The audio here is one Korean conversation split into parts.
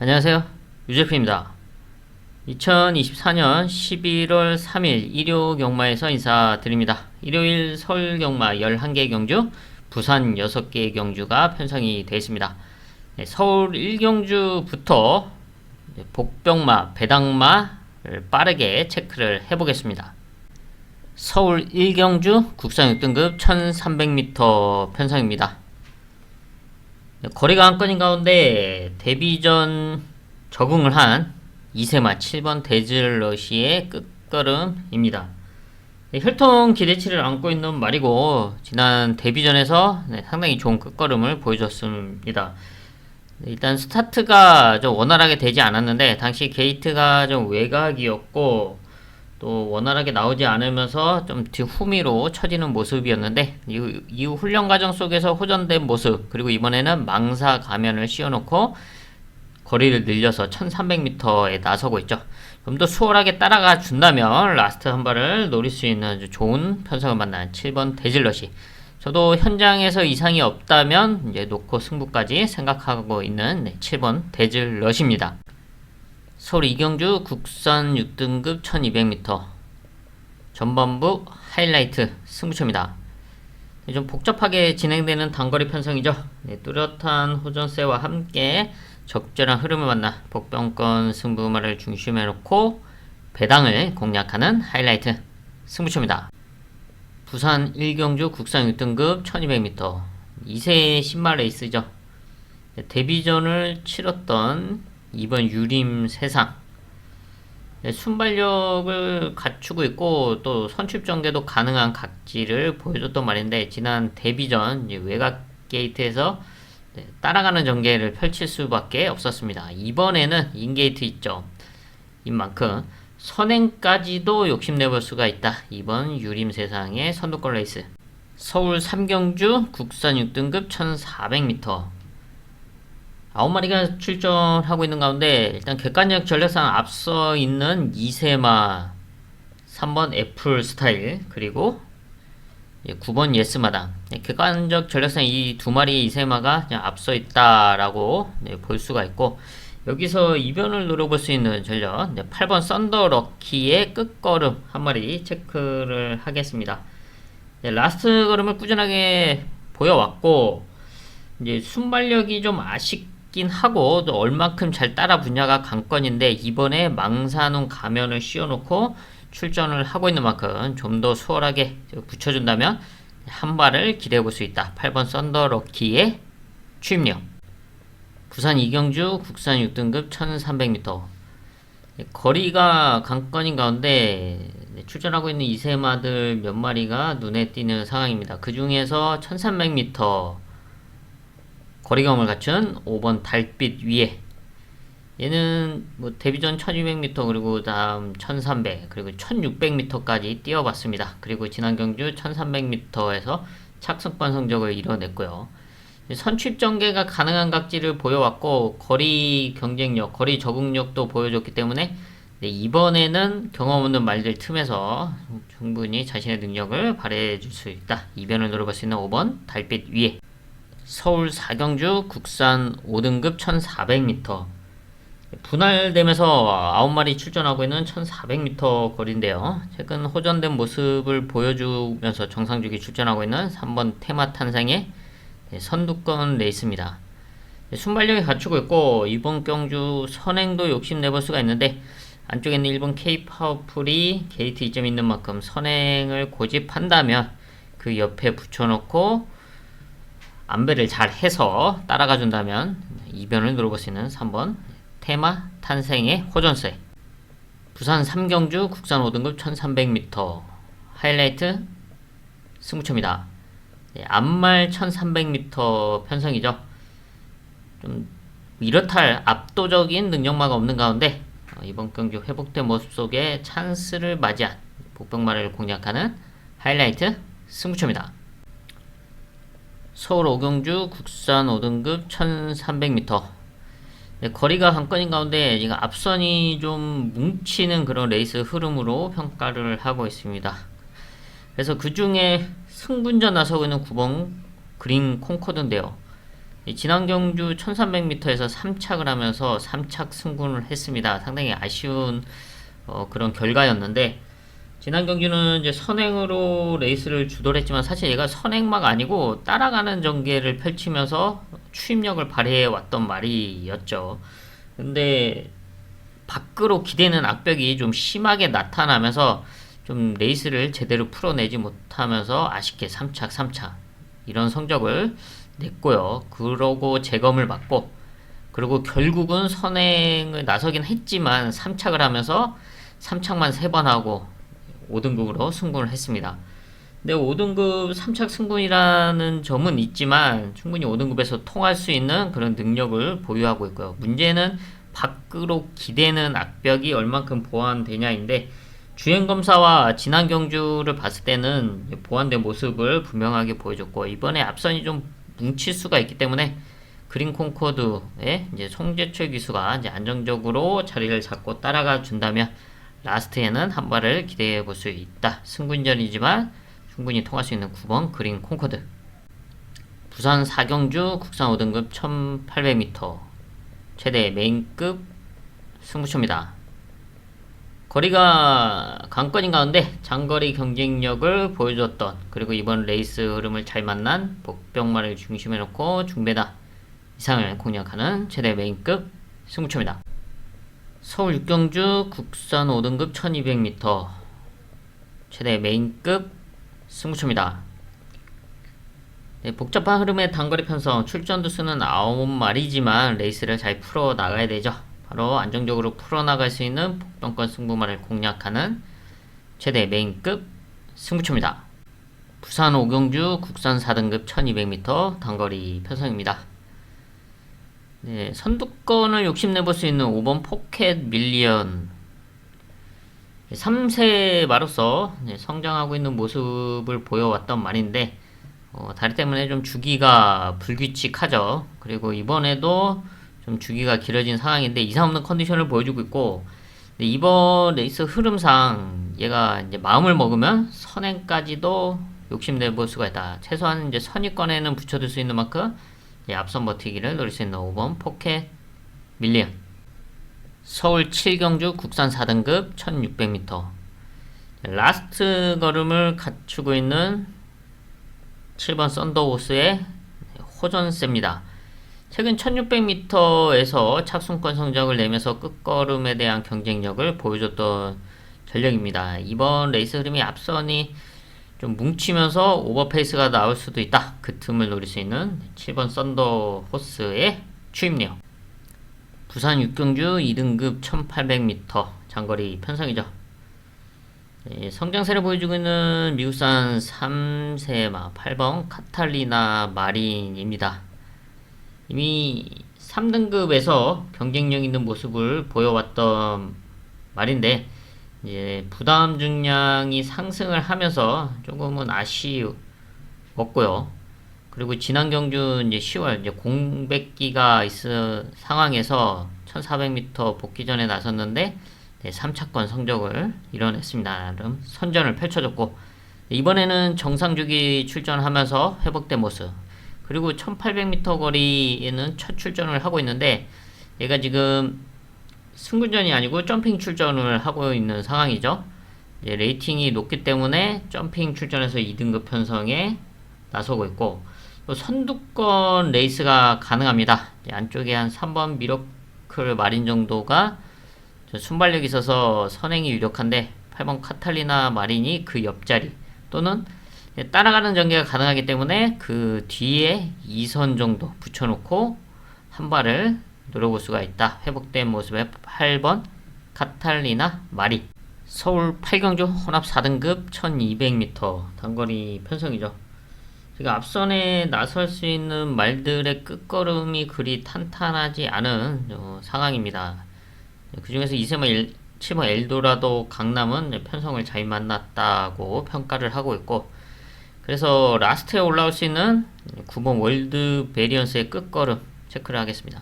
안녕하세요. 유재프입니다. 2024년 11월 3일 일요 경마에서 인사드립니다. 일요일 서울 경마 11개 경주, 부산 6개 경주가 편성이 되어 있습니다. 서울 1경주부터 복병마, 배당마를 빠르게 체크를 해보겠습니다. 서울 1경주 국산 6등급 1300m 편성입니다. 거리가 한 건인 가운데 데뷔전 적응을 한 이세마 7번 데즐러시의 끝걸음입니다. 혈통 기대치를 안고 있는 말이고 지난 데뷔전에서 상당히 좋은 끝걸음을 보여줬습니다. 일단 스타트가 좀 원활하게 되지 않았는데 당시 게이트가 좀 외곽이었고 또 원활하게 나오지 않으면서 좀 후미로 처지는 모습이었는데 이후 훈련 과정 속에서 호전된 모습, 그리고 이번에는 망사 가면을 씌워놓고 거리를 늘려서 1300m에 나서고 있죠. 좀 더 수월하게 따라가 준다면 라스트 한 발을 노릴 수 있는 아주 좋은 편성을 만난 7번 데즐러시. 저도 현장에서 이상이 없다면 이제 놓고 승부까지 생각하고 있는 7번 데즐러시입니다. 서울 이경주 국산 6등급 1200m 전반부 하이라이트 승부처입니다. 좀 복잡하게 진행되는 단거리 편성이죠. 뚜렷한 호전세와 함께 적절한 흐름을 만나 복병권 승부마를 중심에 놓고 배당을 공략하는 하이라이트 승부처입니다. 부산 1경주 국산 6등급 1200m 2세 신마 레이스죠. 데뷔전을 치렀던 이번 유림 세상 순발력을 갖추고 있고 또 선출전개도 가능한 각지를 보여줬던 말인데 지난 데뷔전 외곽 게이트에서 따라가는 전개를 펼칠 수밖에 없었습니다. 이번에는 인게이트 있죠. 인 만큼 선행까지도 욕심내볼 수가 있다. 이번 유림 세상의 선두권 레이스 서울 3경주 국산 6등급 1400m 9마리가 출전하고 있는 가운데 일단 객관적 전략상 앞서 있는 이세마 3번 애플 스타일 그리고 9번 예스마당, 객관적 전략상 이 두 마리의 이세마가 앞서 있다라고 볼 수가 있고 여기서 이변을 노려볼 수 있는 전략 8번 썬더 럭키의 끝걸음 한 마리 체크를 하겠습니다. 라스트 걸음을 꾸준하게 보여왔고 이제 순발력이 좀 아쉽긴 하고 또 얼만큼 잘 따라 붙냐가 관건인데 이번에 망사눈 가면을 씌워놓고 출전을 하고 있는 만큼 좀 더 수월하게 붙여준다면 한 발을 기대해볼 수 있다. 8번 썬더 럭키의 취임력 부산 이경주 국산 6등급 1300m 거리가 관건인 가운데 출전하고 있는 이세마들 몇 마리가 눈에 띄는 상황입니다. 그 중에서 1300m 거리감을 갖춘 5번 달빛 위에 얘는 데뷔전 1200m 그리고 다음 1300 그리고 1600m까지 뛰어봤습니다. 그리고 지난 경주 1300m에서 착승반 성적을 이뤄냈고요. 선취 전개가 가능한 각지를 보여왔고 거리 경쟁력, 거리 적응력도 보여줬기 때문에 이번에는 경험 없는 말들 틈에서 충분히 자신의 능력을 발휘해줄 수 있다. 이변을 노려볼 수 있는 5번 달빛 위에 서울 4경주 국산 5등급 1400m 분할되면서 9마리 출전하고 있는 1400m 거리인데요. 최근 호전된 모습을 보여주면서 정상주기 출전하고 있는 3번 테마 탄생의 선두권 레이스입니다. 순발력이 갖추고 있고 이번 경주 선행도 욕심내볼 수가 있는데 안쪽에 있는 1번 K-파워풀이 게이트 2점 있는 만큼 선행을 고집한다면 그 옆에 붙여놓고 안배를 잘 해서 따라가 준다면 이변을 노려볼 수 있는 3번 테마 탄생의 호전세 부산 3경주 국산 5등급 1300m 하이라이트 승부처입니다. 앞말 1300m 편성이죠. 좀 이렇다 압도적인 능력마가 없는 가운데 이번 경주 회복된 모습 속에 찬스를 맞이한 복병마를 공략하는 하이라이트 승부처입니다. 서울 5경주 국산 5등급 1300m 거리가 관건인 가운데 지금 앞선이 좀 뭉치는 그런 레이스 흐름으로 평가를 하고 있습니다. 그래서 그 중에 승분전 나서고 있는 9번 그린 콩코드인데요. 지난 경주 1300m에서 3착을 하면서 3착 승군을 했습니다. 상당히 아쉬운 그런 결과였는데, 지난 경주는 이제 선행으로 레이스를 주도를 했지만 사실 얘가 선행막 아니고 따라가는 전개를 펼치면서 추임력을 발휘해 왔던 말이었죠. 근데 밖으로 기대는 악벽이 좀 심하게 나타나면서 좀 레이스를 제대로 풀어내지 못하면서 아쉽게 3착, 3착 이런 성적을 냈고요. 그러고 재검을 받고, 그리고 결국은 선행을 나서긴 했지만 3착을 하면서 3착만 3번 하고 5등급으로 승군을 했습니다. 근데 5등급 3착 승군이라는 점은 있지만 충분히 5등급에서 통할 수 있는 그런 능력을 보유하고 있고요. 문제는 밖으로 기대는 악벽이 얼만큼 보완되냐인데, 주행검사와 지난 경주를 봤을 때는 보완된 모습을 분명하게 보여줬고, 이번에 앞선이 좀 뭉칠 수가 있기 때문에 그린 콩코드의 이제 송재철 기수가 이제 안정적으로 자리를 잡고 따라가 준다면 라스트에는 한 발을 기대해 볼 수 있다. 승군전이지만 충분히 통할 수 있는 9번 그린 콩코드. 부산 4경주 국산 5등급 1800m 최대 메인급 승부처입니다. 거리가 관건인 가운데 장거리 경쟁력을 보여줬던, 그리고 이번 레이스 흐름을 잘 만난 복병마를 중심에 놓고 중배다 이상을 공략하는 최대 메인급 승부처입니다. 서울 6경주 국산 5등급 1200m 최대 메인급 승부처입니다. 네, 복잡한 흐름의 단거리 편성, 출전 두수는 9마리지만 레이스를 잘 풀어 나가야 되죠. 바로 안정적으로 풀어나갈 수 있는 복병권 승부마를 공략하는 최대 메인급 승부처입니다. 부산 5경주 국산 4등급 1200m 단거리 편성입니다. 네, 선두권을 욕심내볼 수 있는 5번 포켓 밀리언. 3세 마로서 성장하고 있는 모습을 보여왔던 말인데, 다리 때문에 좀 주기가 불규칙하죠. 그리고 이번에도 좀 주기가 길어진 상황인데 이상 없는 컨디션을 보여주고 있고, 이번 레이스 흐름상 얘가 이제 마음을 먹으면 선행까지도 욕심내볼 수가 있다. 최소한 이제 선위권에는 붙여둘 수 있는 만큼 앞선 버티기를 노릴 수 있는 5번 포켓 밀리언. 서울 7경주 국산 4등급 1600m 라스트 걸음을 갖추고 있는 7번 썬더호스의 호전세입니다. 최근 1600m에서 착순권 성적을 내면서 끝걸음에 대한 경쟁력을 보여줬던 전력입니다. 이번 레이스 흐름이 앞선이 좀 뭉치면서 오버페이스가 나올 수도 있다. 그 틈을 노릴 수 있는 7번 썬더호스의 추임력. 부산 6경주 2등급 1800m 장거리 편성이죠. 네, 성장세를 보여주고 있는 미국산 3세마 8번 카탈리나 마린입니다. 이미 3등급에서 경쟁력 있는 모습을 보여왔던 말인데, 이제 부담 중량이 상승을 하면서 조금은 아쉬웠고요. 그리고 지난 경주 이제 10월 이제 공백기가 있을 상황에서 1400m 복귀 전에 나섰는데 3차권 성적을 이뤄냈습니다. 나름 선전을 펼쳐줬고, 이번에는 정상주기 출전하면서 회복된 모습, 그리고 1800m 거리에는 첫 출전을 하고 있는데 얘가 지금 승군전이 아니고 점핑 출전을 하고 있는 상황이죠. 레이팅이 높기 때문에 점핑 출전에서 2등급 편성에 나서고 있고, 또 선두권 레이스가 가능합니다. 안쪽에 한 3번 미러클 마린 정도가 순발력이 있어서 선행이 유력한데 8번 카탈리나 마린이 그 옆자리 또는 따라가는 전개가 가능하기 때문에 그 뒤에 2선 정도 붙여놓고 한 발을 노려볼 수가 있다. 회복된 모습의 8번 카탈리나 마린. 서울 8경주 혼합 4등급 1200m 단거리 편성이죠. 제가 앞선에 나설 수 있는 말들의 끝걸음이 그리 탄탄하지 않은 상황입니다. 그 중에서 7번 엘도라도 강남은 편성을 잘 만났다고 평가를 하고 있고, 그래서 라스트에 올라올 수 있는 9번 월드 베리언스의 끝걸음 체크를 하겠습니다.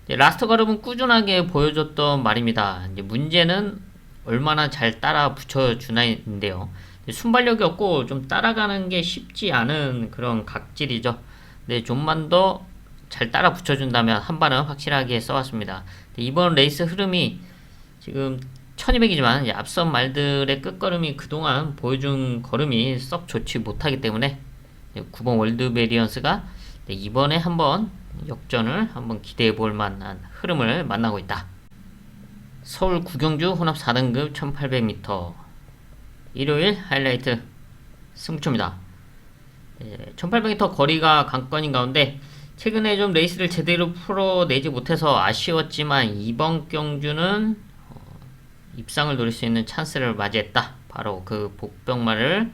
라스트 걸음은 꾸준하게 보여줬던 말입니다. 이제 문제는 얼마나 잘 따라 붙여주나인데요. 순발력이 없고 좀 따라가는 게 쉽지 않은 그런 각질이죠. 네, 좀만 더 잘 따라 붙여준다면 한 발은 확실하게 써왔습니다. 이번 레이스 흐름이 지금 1200이지만 앞선 말들의 끝걸음이 그동안 보여준 걸음이 썩 좋지 못하기 때문에 9번 월드 베리언스가 이번에 한번 역전을 한번 기대해 볼 만한 흐름을 만나고 있다. 서울 구경주 혼합 4등급 1800m 일요일 하이라이트 승부처입니다. 1800m 거리가 관건인 가운데 최근에 좀 레이스를 제대로 풀어내지 못해서 아쉬웠지만 이번 경주는 입상을 노릴 수 있는 찬스를 맞이했다. 바로 그 복병마를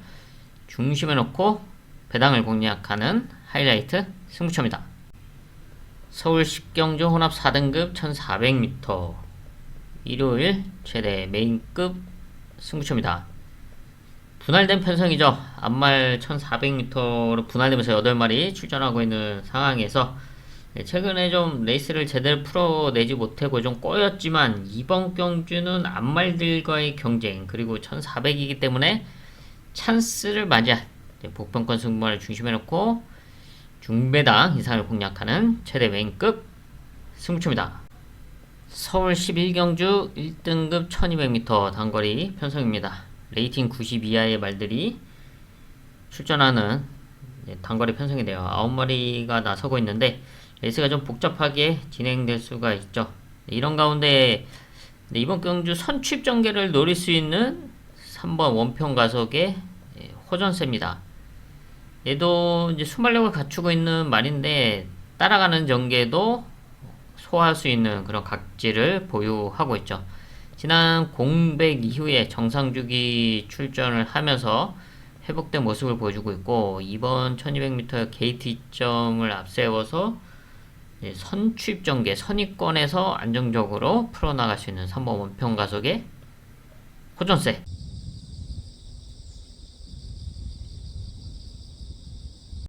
중심에 놓고 배당을 공략하는 하이라이트 승부처입니다. 서울 10경주 혼합 4등급 1400m 일요일 최대 메인급 승부처입니다. 분할된 편성이죠. 앞말 1400m로 분할되면서 8마리 출전하고 있는 상황에서 최근에 좀 레이스를 제대로 풀어내지 못하고 좀 꼬였지만 이번 경주는 앞말들과의 경쟁 그리고 1400이기 때문에 찬스를 맞이한 복병권 승부를 중심에 놓고 중배당 이상을 공략하는 최대 메인급 승부처입니다. 서울 11경주 1등급 1200m 단거리 편성입니다. 레이팅 90 이하의 말들이 출전하는 단거리 편성인데요. 9마리가 나서고 있는데 레이스가 좀 복잡하게 진행될 수가 있죠. 이런 가운데 이번 경주 선취입 전개를 노릴 수 있는 3번 원평 가속의 호전세입니다. 얘도 이제 순발력을 갖추고 있는 말인데 따라가는 전개도 소화할 수 있는 그런 각질을 보유하고 있죠. 지난 공백 이후에 정상주기 출전을 하면서 회복된 모습을 보여주고 있고 이번 1200m 게이트 이점을 앞세워서 선취입 전개 선위권에서 안정적으로 풀어나갈 수 있는 3번 원평 가속의 호전세